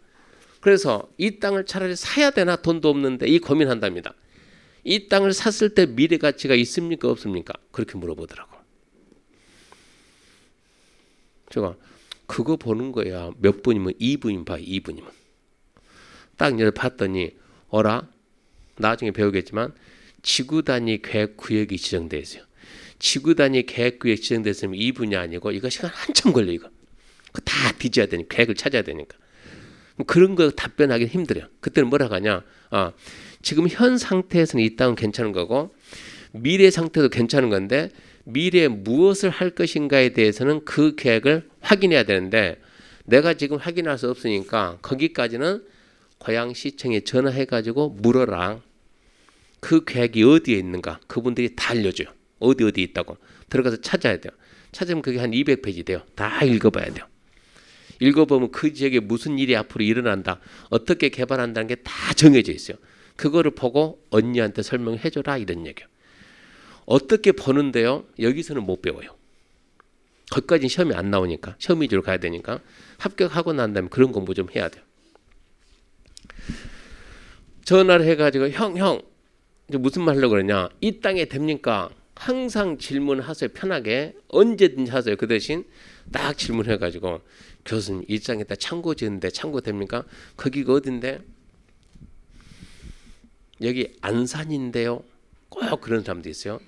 Speaker 1: 그래서 이 땅을 차라리 사야 되나 돈도 없는데 이 고민한답니다. 이 땅을 샀을 때 미래 가치가 있습니까 없습니까? 그렇게 물어보더라고. 제가 그거 보는 거야. 몇 분이면 2분이면 봐. 2분이면. 딱 여기 봤더니 어라? 나중에 배우겠지만 지구 단위 계획 구역이 지정되어 있어요. 지구 단위 계획 구역 지정됐으면 2분이 아니고 이거 시간 한참 걸려 이거. 그거 다 뒤져야 되니까 계획을 찾아야 되니까. 그런 거 답변하기 힘들어요. 그때는 뭐라고 하냐? 지금 현 상태에서는 이 땅은 괜찮은 거고 미래 상태도 괜찮은 건데 미래에 무엇을 할 것인가에 대해서는 그 계획을 확인해야 되는데 내가 지금 확인할 수 없으니까 거기까지는 고양시청에 전화해가지고 물어라. 그 계획이 어디에 있는가 그분들이 다 알려줘요. 어디 있다고. 들어가서 찾아야 돼요. 찾으면 그게 한 200페이지 돼요. 다 읽어봐야 돼요. 읽어보면 그 지역에 무슨 일이 앞으로 일어난다. 어떻게 개발한다는 게 다 정해져 있어요. 그거를 보고 언니한테 설명해줘라 이런 얘기예요. 어떻게 보는데요. 여기서는 못 배워요. 거기까지는 시험이 안 나오니까. 시험 위주로 가야 되니까. 합격하고 난 다음에 그런 공부 좀 해야 돼요. 전화를 해가지고 형 이제 무슨 말 하려고 그러냐. 이 땅에 됩니까? 항상 질문하세요. 편하게. 언제든지 하세요. 그 대신 딱 질문해가지고 교수님 이 땅에다 창고 지었는데 창고 됩니까? 거기가 어딘데? 여기 안산인데요. 꼭 그런 사람도 있어요.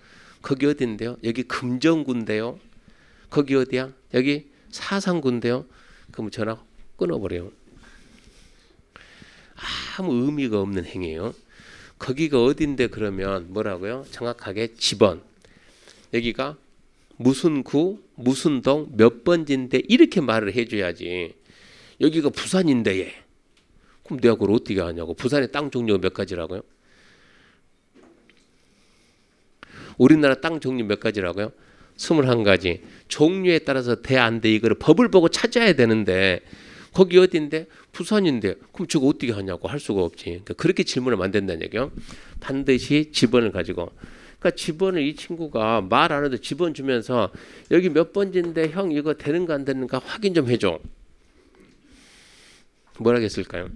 Speaker 1: 거기 어딘데요? 여기 금정구인데요. 거기 어디야? 여기 사상구인데요. 그럼 전화 끊어버려요. 아무 의미가 없는 행위예요. 거기가 어딘데 그러면 뭐라고요? 정확하게 집원. 여기가 무슨 구, 무슨 동, 몇 번지인데 이렇게 말을 해줘야지. 여기가 부산인데 얘. 그럼 내가 그걸 어떻게 하냐고. 부산의 땅 종류가 몇 가지라고요? 우리나라 땅 종류 몇 가지라고요? 21가지. 종류에 따라서 돼 안 돼 이거를 법을 보고 찾아야 되는데 거기 어딘데? 부산인데. 그럼 저거 어떻게 하냐고 할 수가 없지. 그러니까 그렇게 질문하면 안 된다는 얘기예요. 반드시 집원을 가지고. 그러니까 집원을 이 친구가 말 안 해도 집원 주면서 여기 몇 번지인데 형 이거 되는가 안 되는가 확인 좀 해줘. 뭐라겠을까요?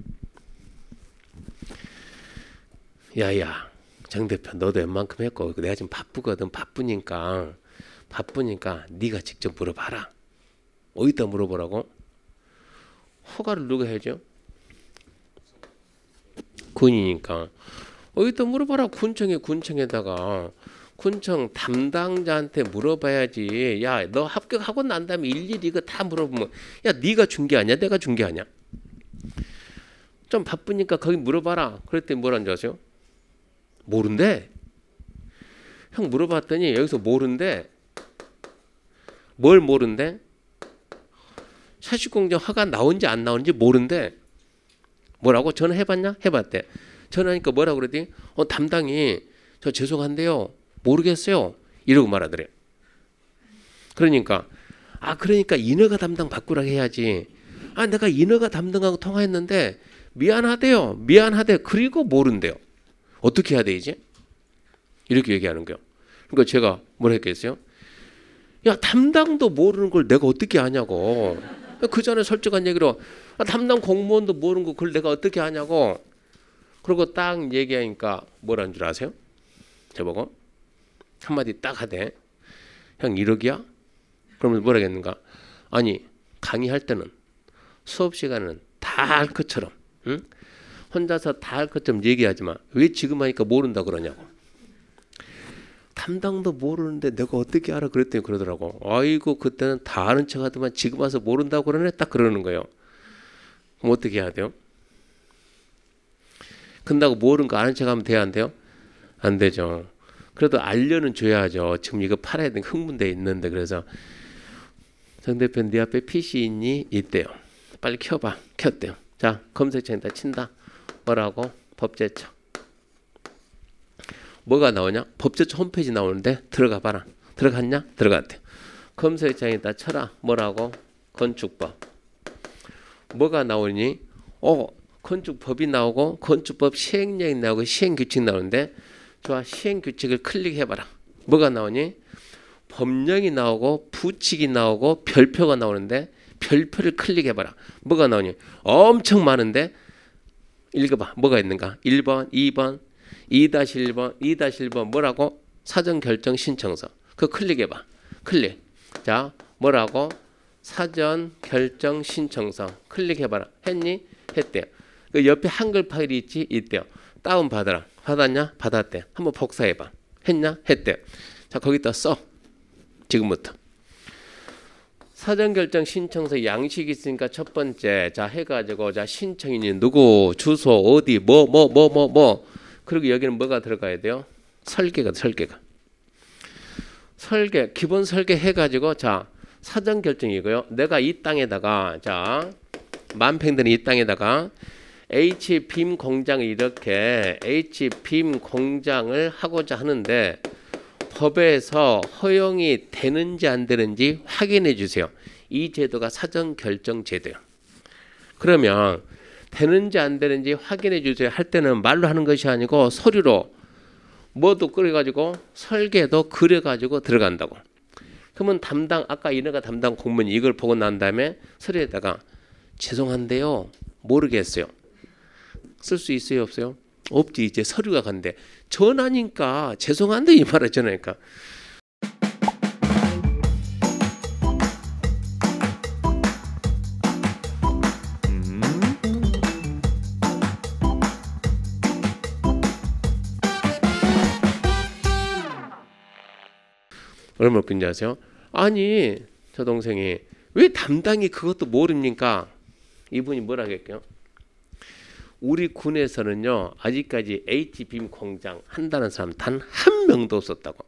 Speaker 1: 야야 정 대표 너도 웬만큼 했고 내가 지금 바쁘거든. 바쁘니까 네가 직접 물어봐라. 어디다 물어보라고? 허가를 누가 해줘? 군이니까. 어디다 물어봐라. 군청에다가 군청 담당자한테 물어봐야지. 야, 너 합격하고 난 다음에 일일이 이거 다 물어보면 야, 네가 준 게 아니야? 내가 준 게 아니야? 좀 바쁘니까 거기 물어봐라. 그랬더니 뭐라는 줄 아세요? 모른대. 형 물어봤더니 여기서 모른대. 뭘 모른대? 사실공정 허가 나온지 안 나온지 모른대. 뭐라고? 전화해봤냐? 해봤대. 전화하니까 뭐라고 그러더니 담당이 저 죄송한데요. 모르겠어요. 이러고 말하더래. 그러니까 인허가 담당 바꾸라 해야지. 내가 인허가 담당하고 통화했는데 미안하대요. 그리고 모른대요. 어떻게 해야 되지? 이렇게 얘기하는 거예요. 그러니까 제가 뭐라 했겠어요? 야, 담당도 모르는 걸 내가 어떻게 아냐고. 그 전에 솔직한 얘기로 담당 공무원도 모르는 거 그걸 내가 어떻게 아냐고. 그리고 딱 얘기하니까 뭐라는 줄 아세요? 저보고 한마디 딱 하대. 형 1억이야? 그러면 뭐라 했는가? 아니 강의할 때는 수업 시간은 다 할 것처럼 응? 혼자서 다 할 것처럼 얘기하지만 왜 지금 하니까 모른다 그러냐고. 담당도 모르는데 내가 어떻게 알아 그랬더니 그러더라고. 아이고 그때는 다 아는 척 하더만 지금 와서 모른다고 그러네. 딱 그러는 거예요. 그럼 어떻게 해야 돼요? 근다고 모르는 거 아는 척 하면 돼요 안 돼요? 안 되죠. 그래도 알려는 줘야죠. 지금 이거 팔아야 되는 흥분돼 있는데. 그래서 정 대표는 네 앞에 PC 있니? 있대요. 빨리 켜봐. 켰대요. 자 검색창에다 친다. 뭐라고? 법제처. 뭐가 나오냐? 법제처 홈페이지 나오는데 들어가 봐라. 들어갔냐? 들어갔대요. 검색창에다 쳐라. 뭐라고? 건축법. 뭐가 나오니? 건축법이 나오고 건축법 시행령이 나오고 시행규칙 나오는데 좋아. 시행규칙을 클릭해봐라. 뭐가 나오니? 법령이 나오고 부칙이 나오고 별표가 나오는데 별표를 클릭해봐라. 뭐가 나오니? 엄청 많은데 읽어봐. 뭐가 있는가? 1번, 2번, 2-1번, 2-1번 뭐라고? 사전결정 신청서. 그거 클릭해봐. 클릭. 자 뭐라고? 사전결정 신청서. 클릭해봐라. 했니? 했대요. 그 옆에 한글 파일이 있지? 있대요. 다운받아라. 받았냐? 받았대. 한번 복사해봐. 했냐? 했대요. 자 거기다 써. 지금부터. 사전결정 신청서 양식이 있으니까 첫 번째 자 해가지고 자 신청인이 누구 주소 어디 뭐 그리고 여기는 뭐가 들어가야 돼요? 설계가 설계 기본 설계 해가지고 자 사전결정이고요. 내가 이 땅에다가 자 만평되는 이 땅에다가 H빔 공장을 이렇게 H빔 공장을 하고자 하는데 법에서 허용이 되는지 안 되는지 확인해 주세요. 이 제도가 사전결정 제도예요. 그러면 되는지 안 되는지 확인해 주세요 할 때는 말로 하는 것이 아니고 서류로 뭐도 그래가지고 설계도 그려가지고 들어간다고. 그러면 아까 이네가 담당 공무원이 이걸 보고 난 다음에 서류에다가 죄송한데요 모르겠어요. 쓸 수 있어요 없어요? 없지. 이제 서류가 간대. 전화니까 죄송한데 이 말을 전화니까. 얼마나 웃긴지 아세요? 아니 저 동생이 왜 담당이 그것도 모릅니까? 이분이 뭐라 하겠게요? 우리 군에서는요 아직까지 H빔 공장 한다는 사람 단 한 명도 없었다고.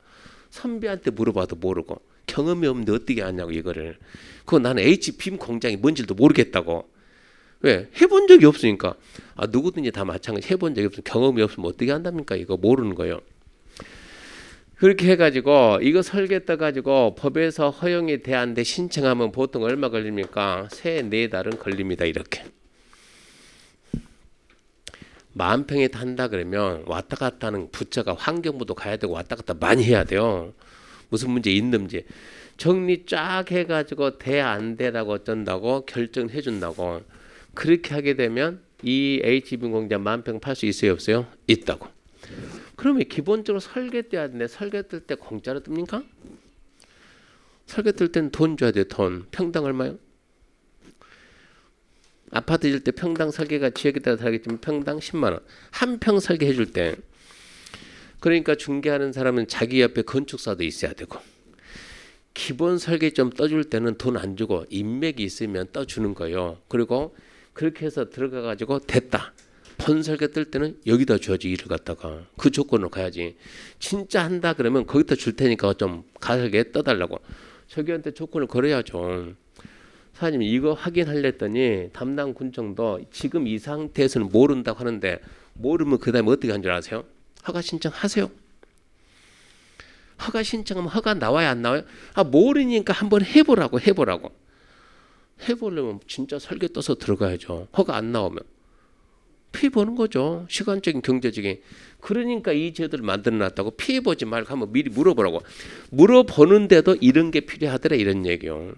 Speaker 1: 선배한테 물어봐도 모르고 경험이 없는데 어떻게 하냐고 이거를. 그거 나는 H빔 공장이 뭔지도 모르겠다고. 왜? 해본 적이 없으니까. 누구든지 다 마찬가지. 해본 적이 없으면 경험이 없으면 어떻게 한답니까? 이거 모르는 거예요. 그렇게 해가지고 이거 설계 떠가지고 법에서 허용이 돼안돼 신청하면 보통 얼마 걸립니까? 3-4달은 걸립니다. 이렇게. 만평에 탄다 그러면 왔다 갔다 하는 부처가 환경부도 가야 되고 왔다 갔다 많이 해야 돼요. 무슨 문제 있는지 정리 쫙 해가지고 돼 안 되라고 어쩐다고 결정해 준다고. 그렇게 하게 되면 이 H빔 공장 만평 팔 수 있어요 없어요? 있다고. 그러면 기본적으로 설계 떼야 되는데 설계 뜰 때 공짜로 뜹니까? 설계 뜰 때는 돈 줘야 돼요. 돈. 평당 얼마요? 아파트 지을 때 평당 설계가 지역에 따라 다르겠지만 평당 10만 원. 한 평 설계해 줄 때. 그러니까 중개하는 사람은 자기 옆에 건축사도 있어야 되고 기본 설계 좀 떠줄 때는 돈 안 주고 인맥이 있으면 떠주는 거예요. 그리고 그렇게 해서 들어가 가지고 됐다. 본 설계 뜰 때는 여기다 줘야지. 일을 갖다가 그 조건으로 가야지. 진짜 한다 그러면 거기다 줄 테니까 좀 가설계 떠달라고 저기한테 조건을 걸어야죠. 사장님 이거 확인하려더니 담당 군청도 지금 이 상태에서는 모른다고 하는데 모르면 그 다음에 어떻게 한 줄 아세요? 허가 신청하세요. 허가 신청하면 허가 나와요 안 나와요? 모르니까 한번 해보라고. 해보려면 진짜 설계 떠서 들어가야죠. 허가 안 나오면 피해 보는 거죠. 시간적인 경제적인. 그러니까 이 제도를 만들어 놨다고 피해 보지 말고 한번 미리 물어보라고. 물어보는데도 이런 게 필요하더라 이런 얘기요.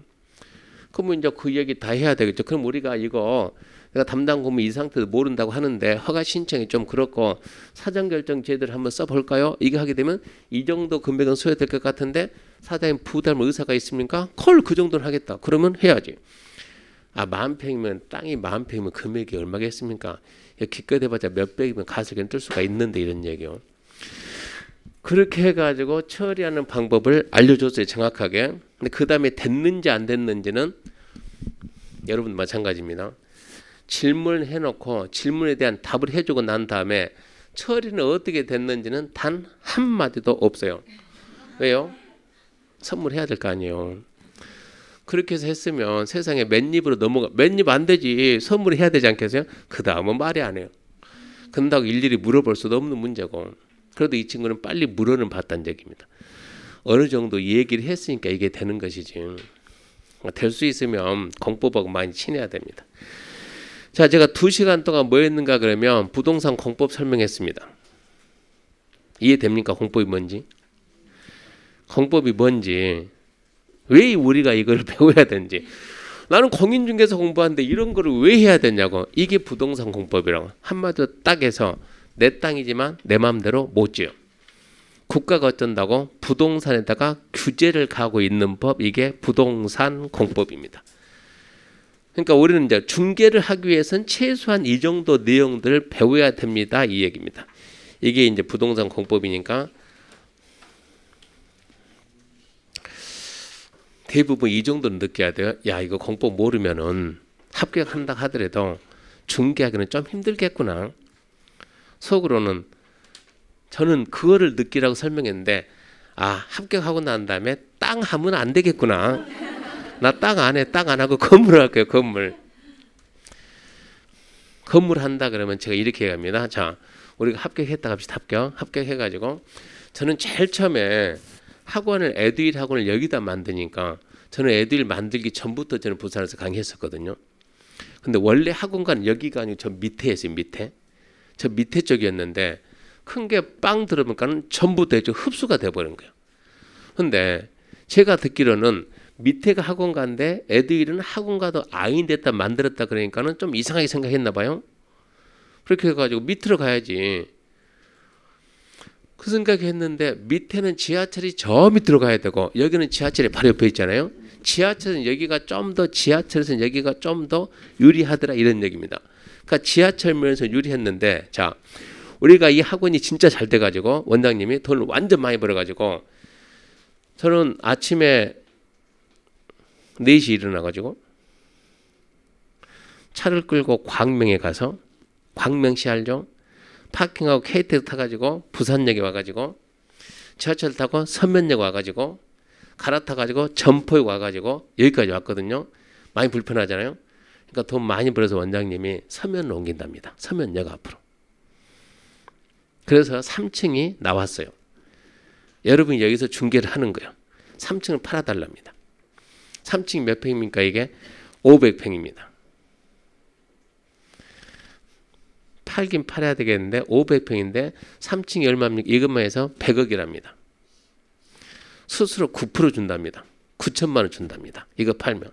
Speaker 1: 그러면 이제 그 얘기 다 해야 되겠죠. 그럼 우리가 이거 내가 담당 고문 이 상태도 모른다고 하는데 허가 신청이 좀 그렇고 사전 결정 제도를 한번 써볼까요? 이게 하게 되면 이 정도 금액은 소요될 것 같은데 사장님 부담 의사가 있습니까? 콜 그 정도는 하겠다. 그러면 해야지. 아 10,000평이면 땅이 10,000평이면 금액이 얼마겠습니까? 기껏 해봤자 몇백이면 가설견 뜰 수가 있는데 이런 얘기요. 그렇게 해가지고 처리하는 방법을 알려줬어요. 정확하게. 근데 그 다음에 됐는지 안 됐는지는 여러분 마찬가지입니다. 질문을 해놓고 질문에 대한 답을 해주고 난 다음에 처리는 어떻게 됐는지는 단 한마디도 없어요. 왜요? 선물해야 될 거 아니에요. 그렇게 해서 했으면 세상에 맨입으로 넘어가. 맨입 안 되지. 선물해야 되지 않겠어요? 그 다음은 말이 안 해요. 근다고 일일이 물어볼 수도 없는 문제고. 그래도 이 친구는 빨리 물어는 봤다는 얘기입니다. 어느 정도 얘기를 했으니까 이게 되는 것이지. 될 수 있으면 공법하고 많이 친해야 됩니다. 자, 제가 2시간 동안 뭐 했는가 그러면 부동산 공법 설명했습니다. 이해됩니까? 공법이 뭔지? 공법이 뭔지. 왜 우리가 이걸 배워야 되는지. 나는 공인중개사 공부하는데 이런 거를 왜 해야 되냐고. 이게 부동산 공법이라고. 한마디로 딱 해서 내 땅이지만 내 마음대로 못 지어. 국가가 어쩐다고? 부동산에다가 규제를 가고 있는 법. 이게 부동산 공법입니다. 그러니까 우리는 이제 중개를 하기 위해서는 최소한 이 정도 내용들을 배워야 됩니다. 이 얘기입니다. 이게 이제 부동산 공법이니까 대부분 이 정도는 느껴야 돼요. 야, 이거 공법 모르면은 합격한다 하더라도 중개하기는 좀 힘들겠구나. 속으로는 저는 그거를 느끼라고 설명했는데 아, 합격하고 난 다음에 땅 하면 안 되겠구나. 나 땅 안 해. 땅 안 하고 건물 할 거예요. 건물. 건물 한다 그러면 제가 이렇게 합니다. 자, 우리가 합격했다 합시다. 합격해가지고 저는 제일 처음에 학원을 에듀윌 학원을 여기다 만드니까 저는 에듀윌 만들기 전부터 저는 부산에서 강의했었거든요. 근데 원래 학원가는 여기가 아니고 저 밑에 했어요. 밑에. 저 밑에 쪽이었는데 큰 게 빵 들어보니까는 전부 다 흡수가 돼버린 거예요. 근데 제가 듣기로는 밑에가 학원가인데 에듀윌은 학원가도 아인됐다 만들었다 그러니까는 좀 이상하게 생각했나 봐요. 그렇게 해가지고 밑으로 가야지. 그 생각했는데 밑에는 지하철이 저 밑으로 가야 되고 여기는 지하철이 바로 옆에 있잖아요. 지하철은 여기가 좀 더 지하철에서는 여기가 좀 더 유리하더라 이런 얘기입니다. 그러니까 지하철면에서 유리했는데 자 우리가 이 학원이 진짜 잘 돼가지고 원장님이 돈을 완전 많이 벌어가지고 저는 아침에 4시 일어나가지고 차를 끌고 광명에 가서 광명시 알죠? 파킹하고 KTX 타가지고 부산역에 와가지고 지하철 타고 서면역 와가지고 갈아타가지고 점포에 와가지고 여기까지 왔거든요. 많이 불편하잖아요. 그러니까 돈 많이 벌어서 원장님이 서면을 옮긴답니다. 서면역 앞으로. 그래서 3층이 나왔어요. 여러분이 여기서 중개를 하는 거예요. 3층을 팔아달랍니다. 3층이 몇 평입니까 이게? 500평입니다. 팔긴 팔아야 되겠는데 500평인데 3층이 얼마입니까? 이것만 해서 100억이랍니다. 수수료 9% 준답니다. 9천만 원 준답니다. 이거 팔면.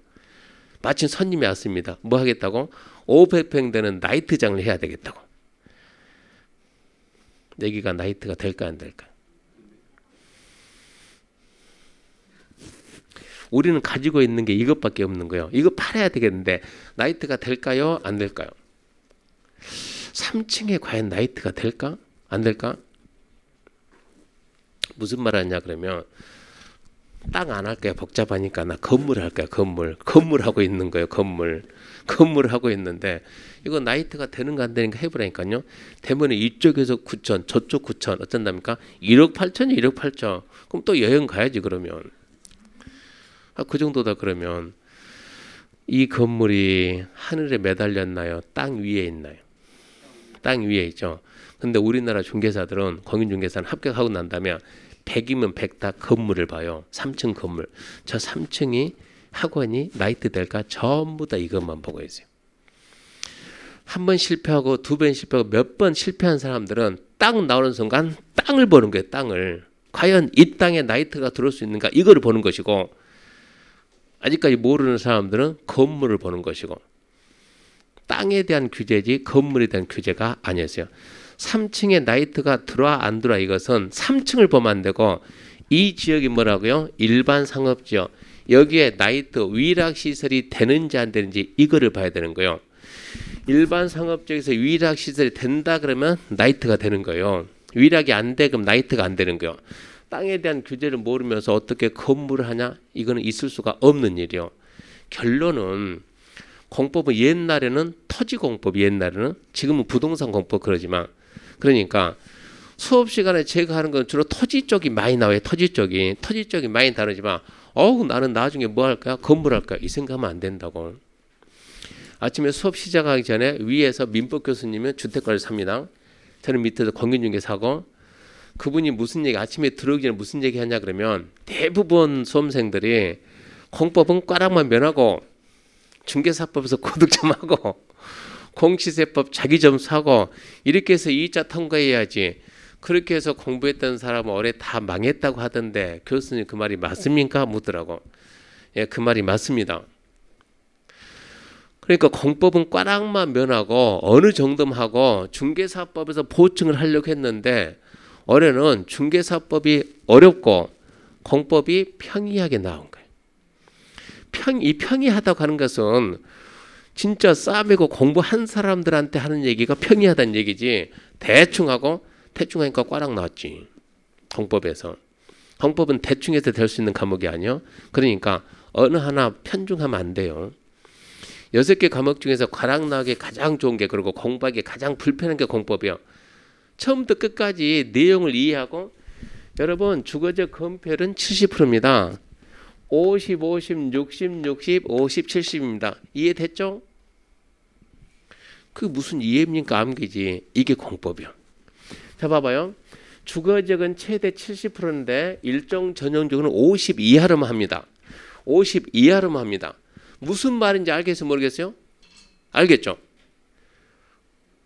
Speaker 1: 마침 손님이 왔습니다. 뭐 하겠다고? 500평 되는 나이트장을 해야 되겠다고. 여기가 나이트가 될까 안 될까? 우리는 가지고 있는 게 이것밖에 없는 거예요. 이거 팔아야 되겠는데 나이트가 될까요? 안 될까요? 3층에 과연 나이트가 될까? 안 될까? 무슨 말 하냐 그러면 땅 안 할 거야. 복잡하니까 나 건물 할 거야. 건물 하고 있는 거예요. 건물 하고 있는데 이거 나이트가 되는가 안 되는가 해보라니까요. 되면 이쪽에서 9천 저쪽 9천 어쩐답니까? 1억 8천이 1억 8천. 그럼 또 여행 가야지 그러면. 그 정도다 그러면 이 건물이 하늘에 매달렸나요? 땅 위에 있나요? 땅 위에 있죠. 근데 우리나라 중개사들은 공인중개사는 합격하고 난 다음에 100이면 100 다 건물을 봐요. 3층 건물. 저 3층이 학원이 나이트 될까? 전부 다 이것만 보고 있어요. 한 번 실패하고 두 번 실패하고 몇 번 실패한 사람들은 딱 나오는 순간 땅을 보는 거예요. 땅을. 과연 이 땅에 나이트가 들어올 수 있는가 이거를 보는 것이고, 아직까지 모르는 사람들은 건물을 보는 것이고, 땅에 대한 규제지 건물에 대한 규제가 아니었어요. 3층에 나이트가 들어와 안 들어와 이것은 3층을 보면 안 되고, 이 지역이 뭐라고요? 일반 상업지역. 여기에 나이트 위락시설이 되는지 안 되는지 이거를 봐야 되는 거예요. 일반 상업지역에서 위락시설이 된다 그러면 나이트가 되는 거예요. 위락이 안 돼 그럼 나이트가 안 되는 거예요. 땅에 대한 규제를 모르면서 어떻게 건물을 하냐? 이거는 있을 수가 없는 일이요. 결론은 공법은 옛날에는 토지공법, 옛날에는, 지금은 부동산 공법 그러지만, 그러니까 수업 시간에 제가 하는 건 주로 토지 쪽이 많이 나와요. 토지 쪽이 많이 다르지만, 나는 나중에 뭐 할까요? 건물 할까요? 이 생각하면 안 된다고. 아침에 수업 시작하기 전에 위에서 민법 교수님은 주택가를 삽니다. 저는 밑에서 공인중개 사고, 그분이 무슨 얘기, 아침에 들어오기 전에 무슨 얘기 하냐 그러면 대부분 수험생들이 공법은 꽈락만 면하고 중개사법에서 고득 좀 하고 공시세법 자기 점수하고 이렇게 해서 2차 통과해야지, 그렇게 해서 공부했던 사람은 올해 다 망했다고 하던데 교수님 그 말이 맞습니까? 묻더라고. 예, 그 말이 맞습니다. 그러니까 공법은 꽈락만 면하고 어느 정도만 하고 중개사법에서 보충을 하려고 했는데, 올해는 중개사법이 어렵고 공법이 평이하게 나온 거예요. 이 평이하다고 하는 것은 진짜 싸매고 공부한 사람들한테 하는 얘기가 평이하다는 얘기지, 대충 하니까 꽈락 나왔지. 공법에서. 공법은 대충해서 될 수 있는 과목이 아니요. 그러니까 어느 하나 편중하면 안 돼요. 6개 과목 중에서 꽈락 나오기 가장 좋은 게, 그리고 공부하기 가장 불편한 게 공법이요. 처음부터 끝까지 내용을 이해하고, 여러분 주거적 건폐율은 70%입니다. 50, 50, 60, 60, 50, 70입니다. 이해됐죠? 그 무슨 이해입니까? 암기지. 이게 공법이요. 자, 봐봐요. 주거적은 최대 70%인데 일정 전형적으로는 50 이하로만 합니다. 50 이하로만 합니다. 무슨 말인지 알겠어요? 모르겠어요? 알겠죠?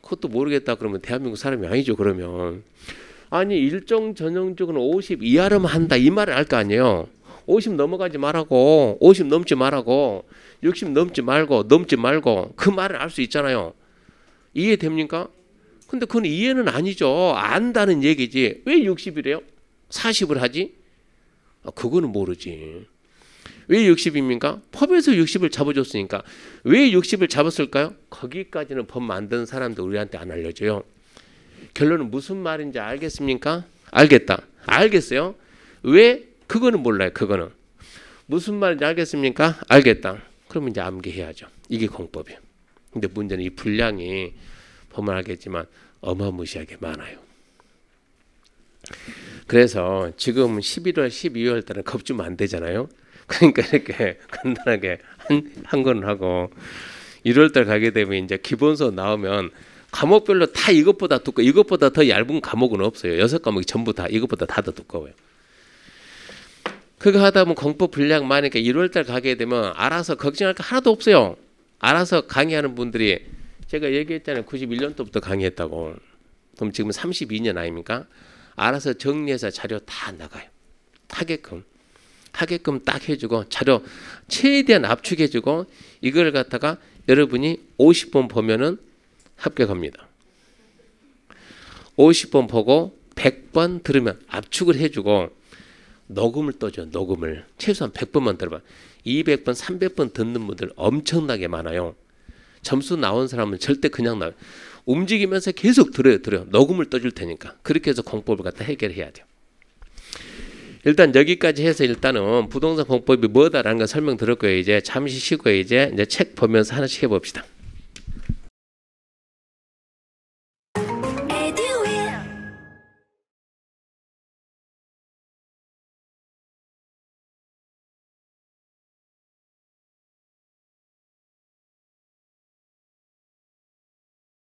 Speaker 1: 그것도 모르겠다 그러면 대한민국 사람이 아니죠. 그러면 아니 일정 전형적으로는 50 이하로만 한다 이 말을 알 거 아니에요. 50 넘어가지 말라고, 50 넘지 말라고, 60 넘지 말고 그 말을 알 수 있잖아요. 이해됩니까? 근데 그건 이해는 아니죠. 안다는 얘기지. 왜 60이래요? 40을 하지? 그거는 모르지. 왜 60입니까? 법에서 60을 잡아줬으니까. 왜 60을 잡았을까요? 거기까지는 법 만든 사람도 우리한테 안 알려줘요. 결론은 무슨 말인지 알겠습니까? 알겠다. 알겠어요? 왜? 그거는 몰라요. 그거는. 무슨 말인지 알겠습니까? 알겠다. 그러면 이제 암기해야죠. 이게 공법이에요. 근데 문제는 이 분량이 보면 알겠지만 어마무시하게 많아요. 그래서 지금 11월, 12월 달은 겁주면 안 되잖아요. 그러니까 이렇게 간단하게 한 건 하고, 1월 달 가게 되면 이제 기본서 나오면 과목별로 다 이것보다 두꺼워. 이것보다 더 얇은 과목은 없어요. 6과목이 전부 다 이것보다 다 더 두꺼워요. 그거 하다 보면 공법 분량 많으니까 1월 달 가게 되면 알아서 걱정할 거 하나도 없어요. 알아서 강의하는 분들이, 제가 얘기했잖아요. 91년도부터 강의했다고. 그럼 지금 32년 아닙니까? 알아서 정리해서 자료 다 나가요. 하게끔 딱 해주고, 자료 최대한 압축해주고, 이걸 갖다가 여러분이 50번 보면은 합격합니다. 50번 보고 100번 들으면 압축을 해주고, 녹음을 떠줘. 녹음을 최소한 100번만 들어봐. 200번, 300번 듣는 분들 엄청나게 많아요. 점수 나온 사람은 절대 그냥 나와요. 움직이면서 계속 들어요. 녹음을 떠줄 테니까. 그렇게 해서 공법을 갖다 해결해야 돼요. 일단 여기까지 해서 일단은 부동산 공법이 뭐다라는 거 설명 들었고요. 이제 잠시 쉬고 이제 책 보면서 하나씩 해봅시다.